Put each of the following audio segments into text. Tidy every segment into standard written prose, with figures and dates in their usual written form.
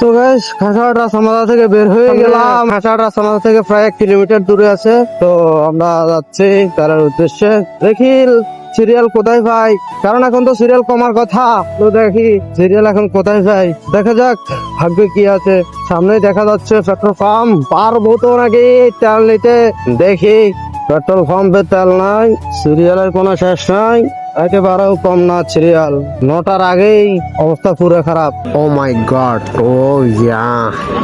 তো গাইস খাসাড় রাসামালা থেকে বের হয়ে গেলাম। খাসাড় রাসামালা থেকে প্রায় 1 কিলোমিটার দূরে আছে। তো আমরা যাচ্ছি তার উদ্দেশ্যে। দেখি সিরিয়াল কোথায় পাই, কারণ এখন তো সিরিয়াল কমার কথা। তো দেখি সিরিয়াল এখন কোথায় পাই, দেখা যাক ভাগ্যে কি আছে। সামনেই দেখা যাচ্ছে পেট্রোল পাম্প, পারবো তো নাকি তেল নিতে। দেখি পেট্রোল পাম্পে তেল নাই, সিরিয়ালের কোনো শেষ নাই, একেবারেও কম না সিরিয়াল। 9টার আগেই অবস্থা পুরো খারাপ। ও মাই গড, ও ইয়া,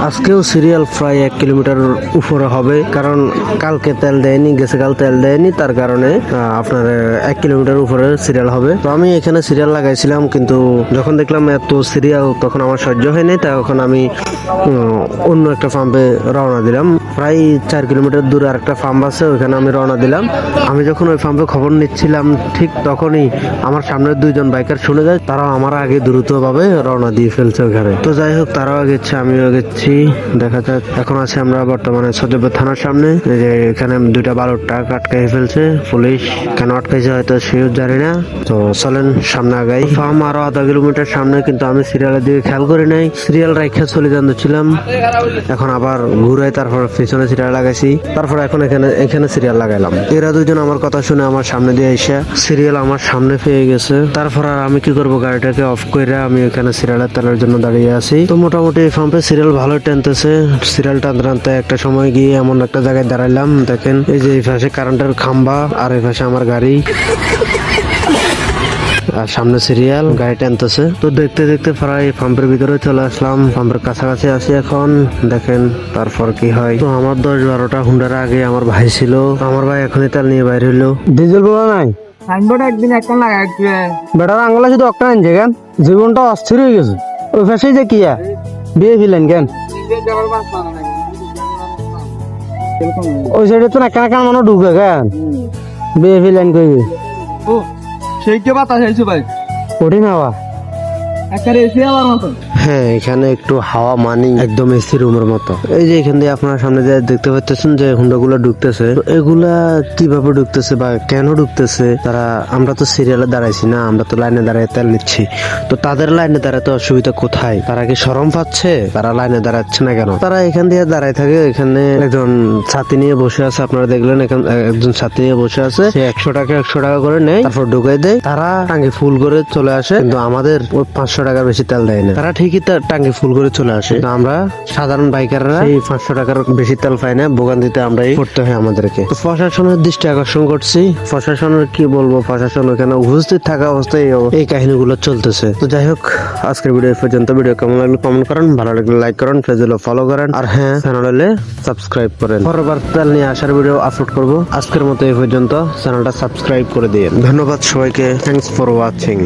আজকেও সিরিয়াল প্রায় 1 কিলোমিটার উপরে হবে, কারণ কালকে তেল দেয়নি, গেছে কাল তেল দেয়নি, তার কারণে আপনার 1 কিলোমিটার উপরে সিরিয়াল হবে। তো আমি এখানে সিরিয়াল লাগাইছিলাম, কিন্তু যখন দেখলাম এত সিরিয়াল তখন আমার সহ্য হয়নি, তখন আমি অন্য একটা পাম্পে রওনা দিলাম। প্রায় 4 কিলোমিটার দূরে আরেকটা পাম্প আছে, ওইখানে আমি রওনা দিলাম। আমি যখন ওই পাম্পে খবর নিচ্ছিলাম, ঠিক তখনই আমার সামনের 2জন বাইকার শুনে যায়, তারাও আমার আগে দ্রুতভাবে রওনা দিয়ে ফেলছে ওখানে। তো যাই হোক, তারাও গেছে, আমিও গেছি। দেখা যাক, এখন আছে আমরা বর্তমানে সদরপুর থানার সামনে। এই যে এখানে 2টা বালুর ট্রাক আটকাই ফেলছে পুলিশ, কেন আটকাইছে হয়তো সেও জানি না। তো চলেন সামনে আগাই। ফার্ম আরো আধা কিলোমিটার সামনে, কিন্তু আমি সিরিয়ালের দিকে খেয়াল করি নাই, সিরিয়াল রাখা চলে যাচ্ছিলাম। এখন আবার ঘুরে তারপর পিছনে সিরিয়াল লাগাইছি, তারপর এখন এখানে সিরিয়াল লাগাইলাম। এরা 2জন আমার কথা শুনে আমার সামনে দিয়ে এসে সিরিয়াল আমার সামনে পেয়ে গেছে। তারপর আর আমি কি করবো, গাড়িটাকে অফ করে আমি এখানে সিরিয়ালের তেলের জন্য দাঁড়িয়ে আছি। তো মোটামুটি এই পাম্পে সিরিয়াল ভালো টানতেছে। সিরিয়াল টানতে টানতে একটা সময় গিয়ে এমন একটা জায়গায় দাঁড়াইলাম, দেখেন এই যে এই পাশে কারেন্টের খাম্বা আর এই পাশে আমার গাড়ি, আর সামনে সিরিয়াল গাড়ি টানতেছে। তো দেখতে দেখতে প্রায় পাম্পের ভিতরে চলে আসলাম, পাম্পের কাছাকাছি আছি এখন। দেখেন তারপর কি হয়। তো আমার 10-12টা হুন্ডার আগে আমার ভাই ছিল, আমার ভাই এখনই তেল নিয়ে বাইরে হইলো। ডিজেল বলা নাই, সাইনবোর্ড একদিন একটা লাগাই বেটার আঙ্গলা শুধু একটা আনছে কেন, জীবনটা অস্থির হয়ে গেছে। ওই পাশে যে কিয়া বিয়ে ফেলেন কেন, ওই সাইডে তো একটা একটা মানুষ ঢুকে কেন বিয়ে ফেলেন কই ও সেইটা বাতাস আইছে ভাই, কঠিন হাওয়া। একটা এসে আমার মতো। হ্যাঁ, এখানে একটু হাওয়া মানি একদম এসি রুমের মতো। এই যে এখান দিয়ে আপনার সামনে যে দেখতে পাচ্ছেন যে হুন্ডা গুলা ঢুকতেছে, এগুলা কিভাবে ঢুকতেছে বা কেন ঢুকতেছে, তারা, আমরা তো সিরিয়ালে দাঁড়াইছি না, আমরা তো লাইনে দাঁড়ায় তেল নিচ্ছি। তো তাদের লাইনে দাঁড়াতে অসুবিধা কোথায়, তারা কি শরম পাচ্ছে, তারা লাইনে দাঁড়াচ্ছে না কেন? তারা এখান দিয়ে দাঁড়ায় থাকে। এখানে একজন ছাতি নিয়ে বসে আছে, আপনারা দেখলেন একজন ছাতি নিয়ে বসে আছে, সে 100 টাকা করে নেয়, তারপর ঢুকাই দেয়। তারা টাঙ্গি ফুল করে চলে আসে, কিন্তু আমাদের 500 টাকার বেশি তেল দেয় না। তারা ঠিকই টাঙ্গি ফুল করে চলে আসে, আমরা সাধারণ বাইকাররা এই 500 টাকার বেশি তেল পাই না, ভোগান্তিতে আমরাই পড়তে হয় আমাদেরকে। তো প্রশাসনের দৃষ্টি আকর্ষণ করছি, প্রশাসনের কি বলবো, প্রশাসন ওখানে উপস্থিত থাকা অবস্থায় এই কাহিনীগুলো চলতেছে। তো যাই হোক, আজকের ভিডিও পর্যন্ত। ভিডিও কেমন লাগলো কমেন্ট করেন, ভালো লাগলে লাইক করেন, পেজগুলো ফলো করেন, আর হ্যাঁ, চ্যানেলে সাবস্ক্রাইব করেন। পরবার তেল নিয়ে আসার ভিডিও আপলোড করবো। আজকের মতো এই পর্যন্ত, চ্যানেলটা সাবস্ক্রাইব করে দিয়ে ধন্যবাদ সবাইকে। Thanks for watching.